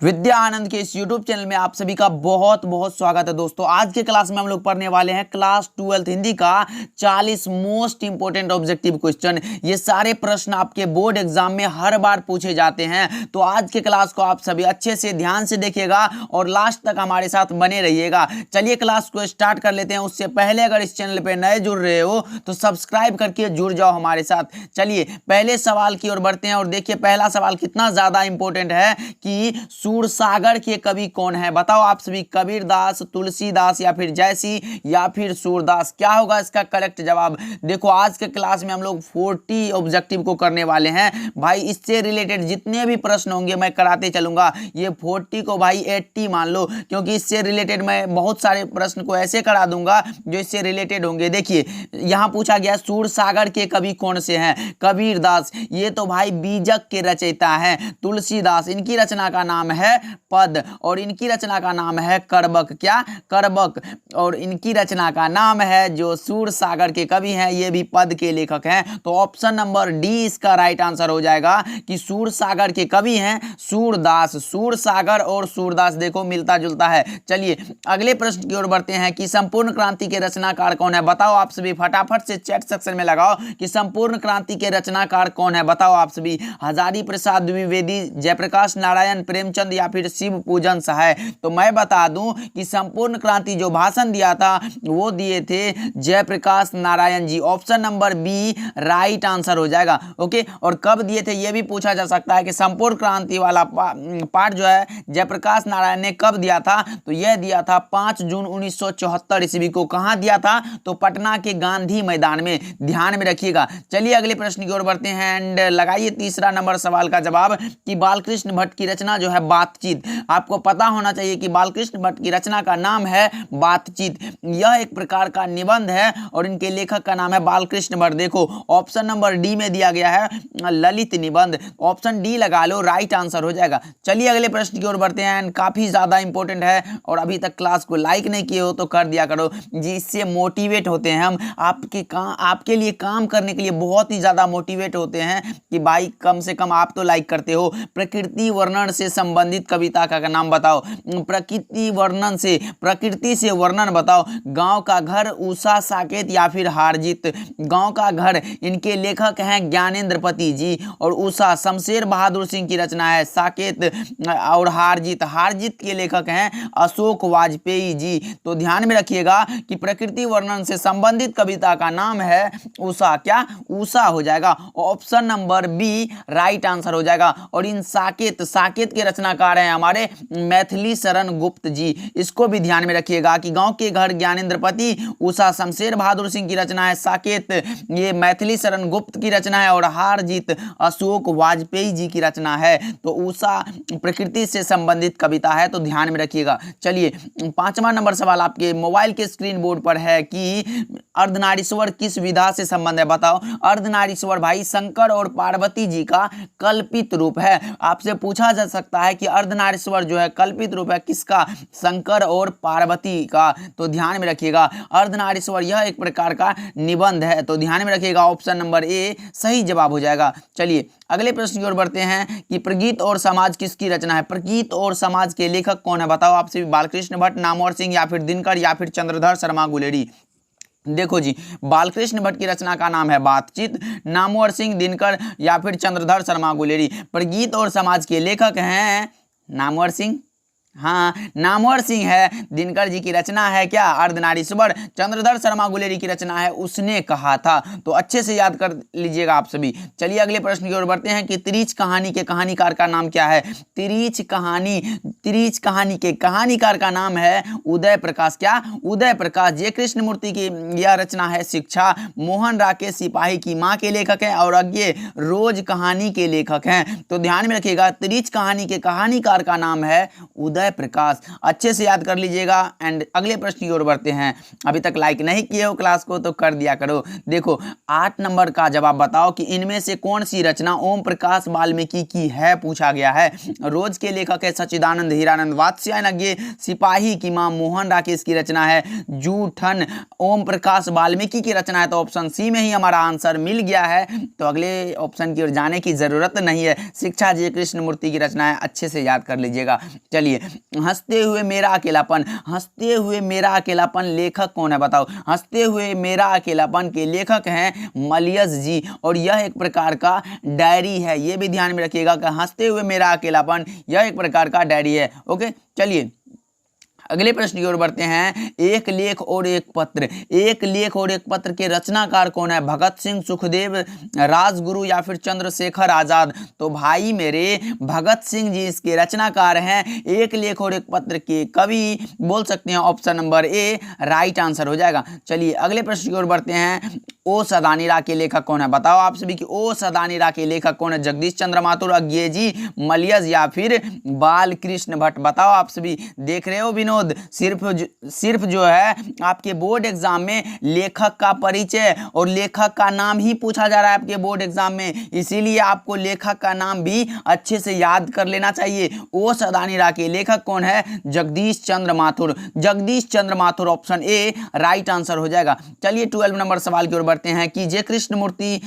विद्या आनंद के इस YouTube channel में आप सभी का बहुत बहुत स्वागत है दोस्तों। आज के क्लास में हम लोग पढ़ने वाले हैं क्लास 12 हिंदी का 40 मोस्ट इंपोर्टेंट ऑब्जेक्टिव क्वेश्चन। ये सारे प्रश्न आपके बोर्ड एग्जाम में हर बार पूछे जाते हैं, तो आज के क्लास को आप सभी अच्छे से ध्यान से देखिएगा और लास्ट तक हमारे साथ बने रहिएगा। चलिए क्लास को स्टार्ट कर लेते हैं। उससे पहले अगर इस चैनल पर नए जुड़ रहे हो तो सब्सक्राइब करके जुड़ जाओ हमारे साथ। चलिए पहले सवाल की ओर बढ़ते हैं और देखिए पहला सवाल कितना ज्यादा इंपॉर्टेंट है कि सूरसागर के कवि कौन है। बताओ आप सभी, कबीरदास, तुलसीदास या फिर जयसी या फिर सूरदास। क्या होगा इसका करेक्ट जवाब। देखो आज के क्लास में हम लोग 40 ऑब्जेक्टिव को करने वाले हैं भाई। इससे रिलेटेड जितने भी प्रश्न होंगे मैं कराते चलूंगा। ये 40 को भाई 80 मान लो, क्योंकि इससे रिलेटेड मैं बहुत सारे प्रश्न को ऐसे करा दूंगा जो इससे रिलेटेड होंगे। देखिए यहां पूछा गया सूरसागर के कवि कौन से हैं। कबीरदास, ये तो भाई बीजक के रचयिता हैं। तुलसीदास, इनकी रचना का नाम है पद और इनकी रचना का नाम है करबक। क्या? करबक। और इनकी रचना का नाम है जो सूरसागर के कवि हैं, ये भी पद के लेखक हैं। तो ऑप्शन नंबर डी इसका राइट आंसर हो जाएगा कि सूरसागर के कवि हैं सूरदास। सूरसागर और सूरदास देखो मिलता जुलता है। चलिए अगले प्रश्न की ओर बढ़ते हैं कि संपूर्ण क्रांति के रचनाकार कौन है। बताओ आप सभी, फटाफट से चैट सेक्शन में लगाओ कि संपूर्ण क्रांति के रचनाकार कौन है। बताओ आप सभी। हजारी प्रसाद द्विवेदी, जयप्रकाश नारायण, प्रेमचंद या फिर शिव पूजन सहाय। तो मैं बता दूं कि संपूर्ण क्रांति जो भाषण दिया था वो दिए थे Jayaprakash Narayan ji. Option number B right answer हो जाएगा। ओके, और कब दिए थे ये भी पूछा जा सकता है कि संपूर्ण क्रांति वाला पाठ जो है जयप्रकाश नारायण ने कब दिया था। तो यह दिया था 5 जून 1974 ईस्वी को। कहां दिया था? तो पटना के गांधी मैदान में। ध्यान में रखिएगा। चलिए अगले प्रश्न की ओर बढ़ते हैं एंड लगाइए तीसरा नंबर सवाल का जवाब कि बालकृष्ण भट्ट की रचना जो है बातचीत। आपको पता होना चाहिए कि बालकृष्ण भट्ट की रचना का नाम है बातचीत। यह एक प्रकार का निबंध है और इनके लेखक का नाम है बालकृष्ण भट्ट। देखो ऑप्शन नंबर डी में दिया गया है ललित निबंध। ऑप्शन डी लगा लो, राइट आंसर हो जाएगा। चलिए अगले प्रश्न की ओर बढ़ते हैं। काफी ज्यादा इंपॉर्टेंट है और अभी तक क्लास को लाइक नहीं किए हो तो कर दिया करो जी, इससे मोटिवेट होते हैं हम। आपके लिए काम करने के लिए बहुत ही ज्यादा मोटिवेट होते हैं कि भाई कम से कम आप तो लाइक करते हो। प्रकृति वर्णन से संबंधित कविता का नाम बताओ। प्रकृति वर्णन से, प्रकृति से वर्णन बताओ। गांव का घर, उषा, साकेत या फिर हारजीत। गांव का घर, इनके लेखक हैं ज्ञानेंद्रपति जी और उषा शमशेर बहादुर सिंह की रचना है। साकेत और हारजीत, हारजीत के लेखक हैं अशोक वाजपेयी जी। तो ध्यान में रखिएगा कि प्रकृति वर्णन से संबंधित कविता का नाम है उषा। क्या? उषा हो जाएगा। Option number B right answer हो जाएगा। और इन साकेत, साकेत के रचनाकार हैं हमारे मैथिली शरण गुप्त जी। इसको भी ध्यान में रखिएगा कि गांव के घर ज्ञानेंद्रपति, उषा शमशेर बहादुर सिंह की रचना है। साकेत ये मैथिली शरण गुप्त की रचना है और हारजीत अशोक वाजपेयी जी की रचना है। तो उषा प्रकृति से संबंधित कविता है, तो ध्यान में रखिएगा। चलिए पांचवा नंबर सवाल आपके मोबाइल के स्क्रीन बोर्ड पर है कि अर्धनारीश्वर किस विधा से संबंध है। बताओ। अर्धनारीश्वर भाई शंकर और पार्वती जी का कल्पित रूप है। आपसे पूछा जा सकता है कि अर्धनारीश्वर जो है कल्पित रूप है किसका? शंकर और पार्वती का। तो ध्यान में रखिएगा अर्धनारीश्वर यह एक प्रकार का निबंध है, तो ध्यान में रखिएगा ऑप्शन नंबर ए सही जवाब हो जाएगा। चलिए अगले प्रश्न की ओर बढ़ते हैं कि प्रगीत और समाज किसकी रचना है। प्रगीत और समाज के लेखक कौन है। बताओ आपसे। बालकृष्ण भट्ट, नामवर सिंह या फिर दिनकर या फिर चंद्रधर शर्मा गुलेरी। देखो जी, बालकृष्ण भट्ट की रचना का नाम है बातचीत, नामवर सिंह, दिनकर या फिर चंद्रधर शर्मा गुलेरी। प्रगीत और समाज के लेखक हैं नामवर सिंह। हाँ, नामवर सिंह है। दिनकर जी की रचना है क्या? अर्धनारीश्वर। चंद्रधर शर्मा गुलेरी की रचना है उसने कहा था। तो अच्छे से याद कर लीजिएगा आप सभी। चलिए अगले प्रश्न की ओर बढ़ते हैं कि तिरीच कहानी के कहानीकार का नाम क्या है। तिरीच कहानी के कहानीकार का नाम है उदय प्रकाश। क्या? उदय प्रकाश। जय कृष्णमूर्ति की यह रचना है शिक्षा। मोहन राकेश सिपाही की माँ के लेखक हैं और अज्ञे रोज कहानी के लेखक हैं। तो ध्यान में रखिएगा तिरीच कहानी के कहानीकार का नाम है उदय जयप्रकाश। अच्छे से याद कर लीजिएगा। एंड अगले प्रश्न की ओर बढ़ते हैं। अभी तक लाइक नहीं किए हो क्लास को तो कर दिया करो। देखो 8 नंबर का जवाब बताओ कि इनमें से कौन सी रचना ओम प्रकाश वाल्मीकि की है, पूछा गया है। रोज के लेखक है सच्चिदानंद हीरानंद वात्स्यायन, सिपाही की मां मोहन राकेश की रचना है, जूठन ओम प्रकाश वाल्मीकि की रचना है। तो ऑप्शन सी में ही हमारा आंसर मिल गया है। तो अगले ऑप्शन की ओर जाने की जरूरत नहीं है। शिक्षा जी कृष्णमूर्ति की रचना है, अच्छे से याद कर लीजिएगा। चलिए, हंसते हुए मेरा अकेलापन, हंसते हुए मेरा अकेलापन लेखक कौन है बताओ। हंसते हुए मेरा अकेलापन के लेखक हैं मलयज जी, और यह एक प्रकार का डायरी है। ये भी ध्यान में रखिएगा कि हंसते हुए मेरा अकेलापन यह एक प्रकार का डायरी है। ओके, चलिए अगले प्रश्न की ओर बढ़ते हैं। एक लेख और एक पत्र, एक लेख और एक पत्र के रचनाकार कौन है। भगत सिंह, सुखदेव, राजगुरु या फिर चंद्रशेखर आजाद। तो भाई मेरे भगत सिंह जी इसके रचनाकार हैं। एक लेख और एक पत्र के कवि बोल सकते हैं option number A right answer हो जाएगा। चलिए अगले प्रश्न की ओर बढ़ते हैं। ओ सदानीरा के लेखक कौन है बताओ आप सभी कि ओ सदानीरा के लेखक कौन है। जगदीश चंद्र माथुर, अज्ञेयजी, मलयज या फिर बालकृष्ण भट्ट। बताओ आप सभी। देख रहे हो विनोद, सिर्फ जो है आपके बोर्ड एग्जाम में लेखक का परिचय और लेखक का नाम ही पूछा जा रहा है आपके बोर्ड एग्जाम में, इसीलिए आपको लेखक का नाम भी अच्छे से याद कर लेना चाहिए। ओ सदानीरा के लेखक कौन है। Jagdish Chandra Mathur, Jagdish Chandra Mathur option A right answer हो जाएगा। चलिए 12 नंबर सवाल की ओर बढ़ते हैं कि जे कृष्णमूर्ति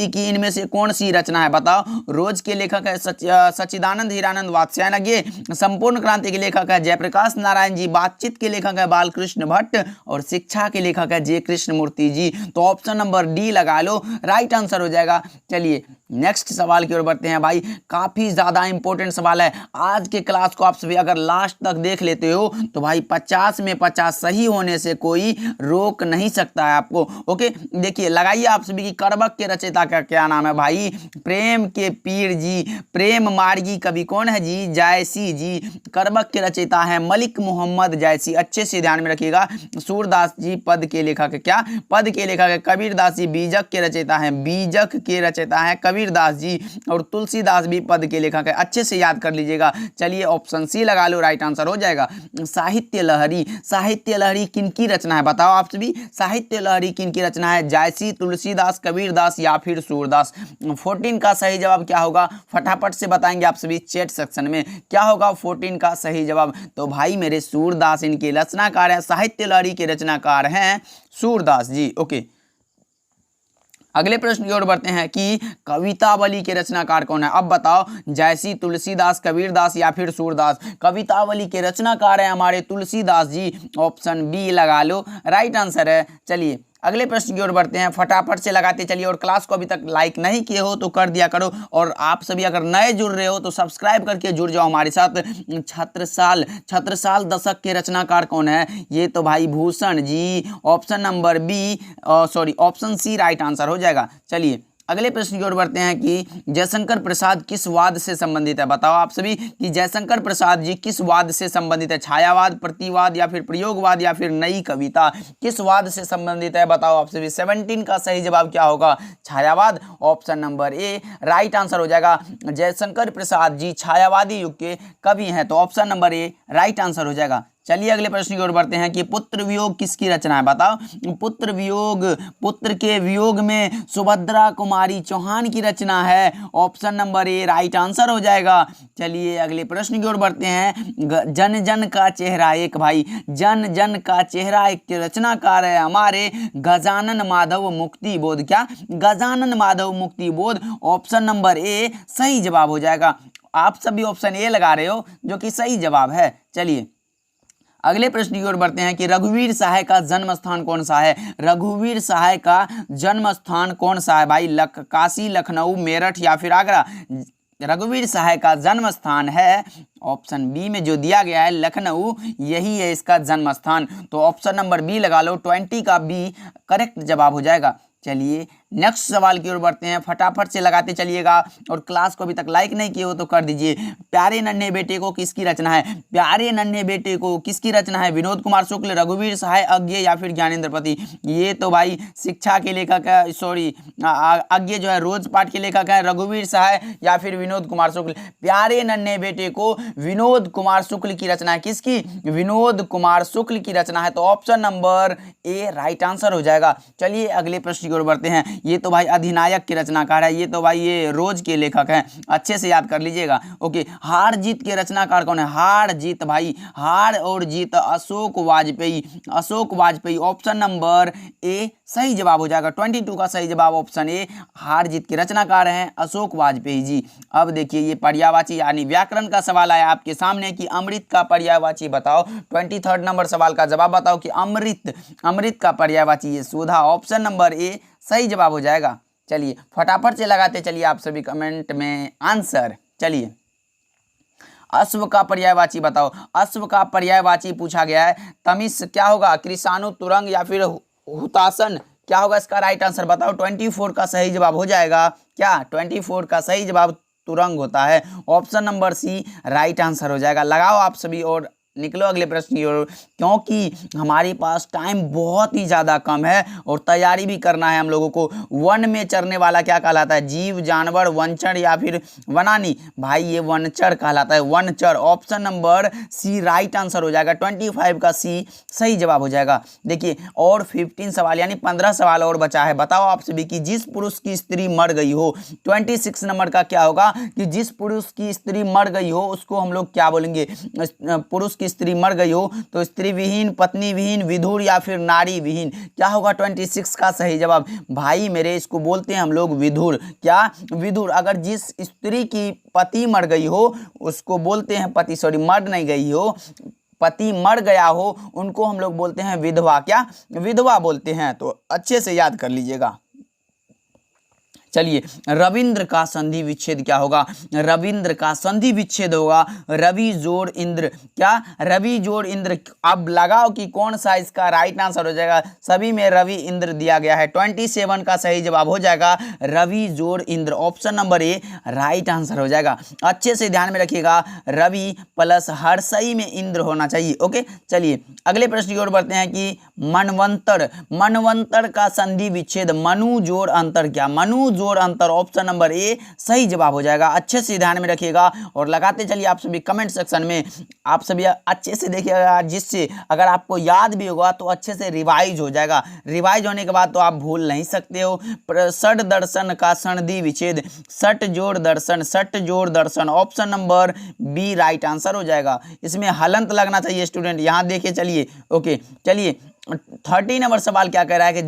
की इनमें से कौन सी रचना है बताओ। रोज के लेखक है सच्चिदानंद हीरानंद वात्स्यायन, संपूर्ण क्रांति के लेखक है जयप्रकाश नारायण जी, बातचीत के लेखक है बालकृष्ण भट्ट, और शिक्षा के लेखक है जे कृष्णमूर्ति जी। तो ऑप्शन नंबर डी लगा लो, राइट आंसर हो जाएगा। चलिए नेक्स्ट सवाल की ओर बढ़ते हैं। भाई काफी ज्यादा इंपॉर्टेंट सवाल है। आज के क्लास को आप सभी अगर लास्ट तक देख लेते हो तो भाई 50 में 50 सही होने से कोई रोक नहीं सकता है आपको। ओके, देखिए लगाइए आप सभी की करबक के रचयिता का क्या नाम है भाई। प्रेम के पीर जी, प्रेम मार्गी कवि कौन है जी। जायसी जी। करबक के रचयिता है मलिक मोहम्मद जायसी, अच्छे से ध्यान में रखिएगा। सूरदास जी पद के लेखक है, क्या पद के लेखक है। कबीरदास जी बीजक के रचयिता है, बीजक के रचयिता है कबीरदास जी, और तुलसीदास भी पद के लेखक है, अच्छे से याद कर लीजिएगा। चलिए ऑप्शन सी लगा लो, राइट आंसर हो जाएगा। साहित्य लहरी, साहित्य लहरी किनकी रचना है बताओ आप सभी। साहित्य लहरी किनकी रचना है। जायसी, तुलसीदास, कबीरदास या फिर सूरदास। 14 का सही जवाब क्या होगा फटाफट से बताएंगे आप सभी चैट सेक्शन में। क्या होगा 14 का सही जवाब। तो भाई मेरे सूरदास इनके रचनाकार है, साहित्य लहरी के रचनाकार हैं सूरदास जी। ओके, अगले प्रश्न की ओर बढ़ते हैं कि कवितावली के रचनाकार कौन है। अब बताओ जैसी, तुलसीदास, कबीरदास या फिर सूरदास। कवितावली के रचनाकार है हमारे तुलसीदास जी, ऑप्शन बी लगा लो, राइट आंसर है। चलिए अगले प्रश्न की ओर बढ़ते हैं, फटाफट से लगाते चलिए। और क्लास को अभी तक लाइक नहीं किए हो तो कर दिया करो, और आप सभी अगर नए जुड़ रहे हो तो सब्सक्राइब करके जुड़ जाओ हमारे साथ। छत्रसाल दशक के रचनाकार कौन है। ये तो भाई Bhushan ji, option number B option C right answer हो जाएगा। चलिए अगले प्रश्न की ओर बढ़ते हैं कि जयशंकर प्रसाद किस वाद से संबंधित है। बताओ आप सभी कि जयशंकर प्रसाद जी किस वाद से संबंधित है। छायावाद, प्रतिवाद या फिर प्रयोगवाद या फिर नई कविता, किस वाद से संबंधित है बताओ आप सभी। 17 का सही जवाब क्या होगा। Chhayavad, option number A right answer हो जाएगा। जयशंकर प्रसाद जी छायावादी युग के कवि हैं, तो option number A right answer हो जाएगा। चलिए अगले प्रश्न की ओर बढ़ते हैं कि पुत्र वियोग किसकी रचना है बताओ। पुत्र वियोग, पुत्र के वियोग में सुभद्रा कुमारी चौहान की रचना है, option number A right answer हो जाएगा। चलिए अगले प्रश्न की ओर बढ़ते हैं। जन जन का चेहरा एक, भाई जन जन का चेहरा एक के रचनाकार है हमारे गजानन माधव मुक्ति बोध। क्या गजानन माधव मुक्ति बोध, ऑप्शन नंबर ए सही जवाब हो जाएगा। आप सभी ऑप्शन ए लगा रहे हो जो कि सही जवाब है। चलिए अगले प्रश्न की ओर बढ़ते हैं कि रघुवीर सहाय का जन्म स्थान कौन सा है। रघुवीर सहाय का जन्म स्थान कौन सा है भाई। काशी, लखनऊ, मेरठ या फिर आगरा। रघुवीर सहाय का जन्म स्थान है ऑप्शन बी में जो दिया गया है लखनऊ, यही है इसका जन्म स्थान। तो ऑप्शन नंबर बी लगा लो, 20 का बी करेक्ट जवाब हो जाएगा। चलिए नेक्स्ट सवाल की ओर बढ़ते हैं, फटाफट से लगाते चलिएगा और क्लास को अभी तक लाइक नहीं किए हो तो कर दीजिए। प्यारे नन्हे बेटे को किसकी रचना है? प्यारे नन्हे बेटे को किसकी रचना है? विनोद कुमार शुक्ल, रघुवीर सहाय, अज्ञे या फिर ज्ञानेंद्र पति। ये तो भाई शिक्षा के लेखक है, सॉरी अज्ञे जो है रोज पाठ के लेखक है, रघुवीर सहाय या फिर विनोद कुमार शुक्ल। प्यारे नन्हे बेटे को विनोद कुमार शुक्ल की रचना है। किसकी? विनोद कुमार शुक्ल की रचना है, तो option number A right answer हो जाएगा। चलिए अगले प्रश्न की ओर बढ़ते हैं। ये तो भाई अधिनायक के रचनाकार है, ये तो भाई ये रोज के लेखक हैं, अच्छे से याद कर लीजिएगा। ओके, हार जीत के रचनाकार कौन है? हार जीत भाई, हार और जीत Ashok Vajpeyi, Ashok Vajpeyi. Option number A सही जवाब हो जाएगा। 22 का सही जवाब ऑप्शन ए, हार जीत के रचनाकार हैं अशोक वाजपेयी जी। अब देखिए ये पर्यायवाची यानी व्याकरण का सवाल आया आपके सामने कि अमृत का पर्यायवाची बताओ। 23 नंबर सवाल का जवाब बताओ कि अमृत, अमृत का पर्यायवाची ये सुधा। ऑप्शन नंबर ए सही जवाब हो जाएगा। चलिए फटाफट से लगाते चलिए आप सभी कमेंट में आंसर। चलिए अश्व का पर्यायवाची बताओ। अश्व का पर्यायवाची पूछा गया है। तमिस क्या होगा? कृषाणु, तुरंग या फिर हुतासन, क्या होगा इसका राइट आंसर बताओ। 24 का सही जवाब हो जाएगा क्या? 24 का सही जवाब तुरंग होता है। Option number C right answer हो जाएगा। लगाओ आप सभी और निकलो अगले प्रश्न की ओर, क्योंकि हमारे पास टाइम बहुत ही ज़्यादा कम है और तैयारी भी करना है हम लोगों को। वन में चरने वाला क्या कहलाता है? जीव, जानवर, वनचर या फिर वनानी? भाई ये वनचर कहलाता है, वनचर। Option number C right answer हो जाएगा। 25 का सी सही जवाब हो जाएगा। देखिए और 15 सवाल यानी 15 सवाल और बचा है। बताओ आप सभी की जिस पुरुष की स्त्री मर गई हो, 26 नंबर का क्या होगा कि जिस पुरुष की स्त्री मर गई हो उसको हम लोग क्या बोलेंगे? पुरुष की स्त्री मर गई हो तो स्त्री विहीन, पत्नी विहीन, विधुर या फिर नारी विहीन, क्या होगा 26 का सही जवाब? भाई मेरे इसको बोलते हैं हम लोग विधुर। क्या? विधुर। अगर जिस स्त्री की पति मर गई हो उसको बोलते हैं पति, सॉरी मर नहीं गई हो, पति मर गया हो उनको हम लोग बोलते हैं विधवा। क्या? विधवा बोलते हैं। तो अच्छे से याद कर लीजिएगा। चलिए रविंद्र का संधि विच्छेद क्या होगा? रविंद्र का संधि विच्छेद होगा रवि जोड़ इंद्र। क्या? रवि जोड़ इंद्र। अब लगाओ कि कौन सा इसका राइट आंसर हो जाएगा। सभी में रवि इंद्र दिया गया है। 27 का सही जवाब हो जाएगा रवि जोड़ Indra. Option number A right answer हो जाएगा। अच्छे से ध्यान में रखिएगा, रवि प्लस हर सही में इंद्र होना चाहिए। ओके चलिए अगले प्रश्न की ओर बढ़ते हैं कि मनवंतर, मनवंतर का संधि विच्छेद मनु जोड़ अंतर। क्या? मनु जोड़ अंतर। ऑप्शन नंबर ए सही जवाब हो जाएगा। अच्छे से ध्यान में रखिएगा और लगाते चलिए आप सभी कमेंट सेक्शन में। आप सभी अच्छे से देखिएगा, जिससे अगर आपको याद भी होगा तो अच्छे से रिवाइज हो जाएगा। रिवाइज होने के बाद तो आप भूल नहीं सकते हो। षट दर्शन का संधि विच्छेद, षट जोड़ दर्शन, षट जोड़ दर्शन। Option number B right answer हो जाएगा। इसमें हलंत लगना चाहिए स्टूडेंट। यहाँ देखिए चलिए। ओके चलिए 30 नंबर सवाल क्या कह रहा है कि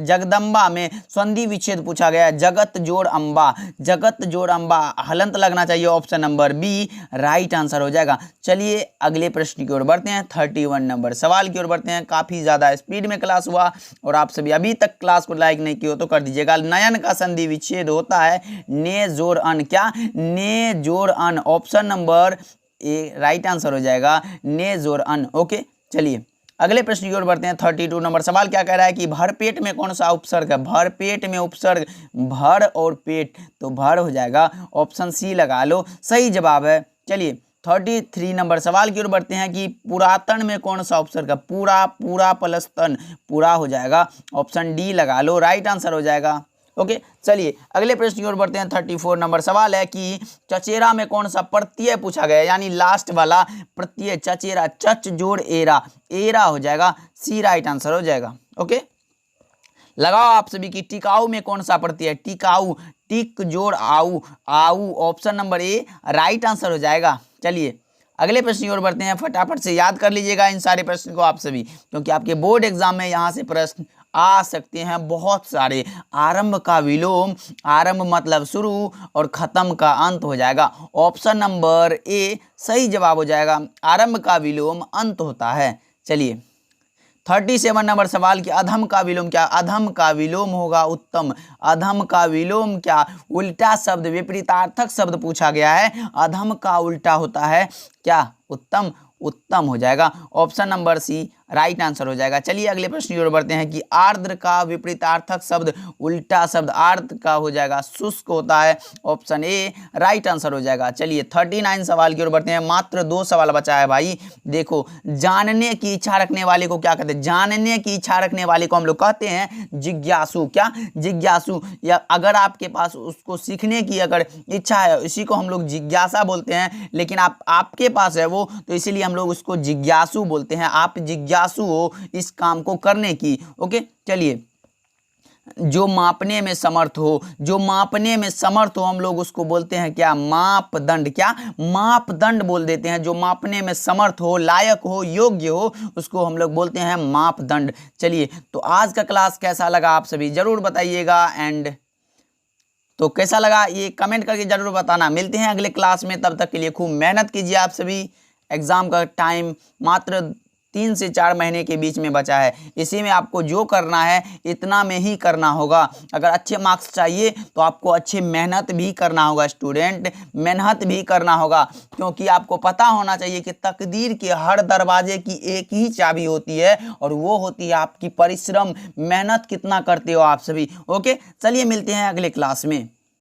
जगदम्बा में संधि विच्छेद पूछा गया है। जगत जोड़ अंबा, जगत जोड़ अंबा, हलंत लगना चाहिए। Option number B right answer हो जाएगा। चलिए अगले प्रश्न की ओर बढ़ते हैं। 31 नंबर सवाल की ओर बढ़ते हैं। काफी ज्यादा स्पीड में क्लास हुआ और आप सभी अभी तक क्लास को लाइक नहीं किया हो तो कर दीजिएगा। नयन का संधि विच्छेद होता है ने जोड़ अन। क्या? ने जोड़ अन। Option number A right answer हो जाएगा ने जोड़ अन। ओके चलिए अगले प्रश्न की ओर बढ़ते हैं। 32 नंबर सवाल क्या कह रहा है कि भरपेट में कौन सा उपसर्ग है? भरपेट में उपसर्ग भर और पेट, तो भर हो जाएगा। ऑप्शन सी लगा लो, सही जवाब है। चलिए 33 नंबर सवाल की ओर बढ़ते हैं कि पुरातन में कौन सा उपसर्ग है? पूरा, पूरा प्लस तन, पूरा हो जाएगा। ऑप्शन डी लगा लो, राइट आंसर हो जाएगा। ओके चलिए अगले प्रश्न की ओर बढ़ते हैं। 34 नंबर सवाल है कि चचेरा में कौन सा प्रत्यय पूछा गया है, यानी लास्ट वाला प्रत्यय चचेरा। चच जोड़ एरा, एरा हो जाएगा। सी राइट आंसर हो जाएगा। ओके लगाओ आप सभी की टिकाऊ में कौन सा प्रत्यय? टिकाऊ, टिक जोड़ आऊ, आऊ। Option number A right answer हो जाएगा। चलिए अगले प्रश्न की ओर बढ़ते हैं। फटाफट से याद कर लीजिएगा इन सारे प्रश्न को आप सभी, क्योंकि आपके बोर्ड एग्जाम में यहाँ से प्रश्न आ सकते हैं बहुत सारे। आरंभ का विलोम, आरंभ मतलब शुरू और खत्म का अंत हो जाएगा। ऑप्शन नंबर ए सही जवाब हो जाएगा। आरंभ का विलोम अंत होता है। चलिए 37 नंबर सवाल कि अधम का विलोम क्या? अधम का विलोम होगा उत्तम। अधम का विलोम क्या? उल्टा शब्द, विपरीतार्थक शब्द पूछा गया है। अधम का उल्टा होता है क्या? उत्तम। उत्तम हो जाएगा। Option number C right answer हो जाएगा। चलिए अगले प्रश्न की ओर बढ़ते हैं कि आर्द्र का विपरीतार्थक शब्द, उल्टा शब्द आर्द्र का हो जाएगा शुष्क होता है, ऑप्शन ए राइट आंसर हो जाएगा। चलिए 39 सवाल की ओर बढ़ते हैं, मात्र 2 सवाल बचा है भाई। देखो, जानने की इच्छा रखने वाले को क्या कहते हैं? जानने की इच्छा रखने वाले को हम लोग कहते हैं जिज्ञासु। क्या? जिज्ञासु। या अगर आपके पास उसको सीखने की अगर इच्छा है, इसी को हम लोग जिज्ञासा बोलते हैं, लेकिन आपके पास है वो, तो इसीलिए हम लोग उसको जिज्ञासु बोलते हैं। आप जिज्ञासु हो इस काम को करने की। ओके, चलिए जो मापने में समर्थ हो, जो मापने में समर्थ हो हम लोग उसको बोलते हैं क्या? मापदंड। क्या? मापदंड बोल देते हैं। जो मापने में समर्थ हो, लायक हो, योग्य हो, उसको हम लोग बोलते हैं मापदंड। चलिए, तो आज का क्लास कैसा लगा आप सभी जरूर बताइएगा, एंड तो कैसा लगा ये कमेंट करके जरूर बताना। मिलते हैं अगले क्लास में, तब तक के लिए खूब मेहनत कीजिए आप सभी। एग्जाम का टाइम मात्र 3 से 4 महीने के बीच में बचा है, इसी में आपको जो करना है इतना में ही करना होगा। अगर अच्छे मार्क्स चाहिए तो आपको अच्छे मेहनत भी करना होगा स्टूडेंट, मेहनत भी करना होगा, क्योंकि आपको पता होना चाहिए कि तकदीर के हर दरवाजे की एक ही चाबी होती है, और वो होती है आपकी परिश्रम, मेहनत कितना करते हो आप सभी। ओके, चलिए मिलते हैं अगले क्लास में।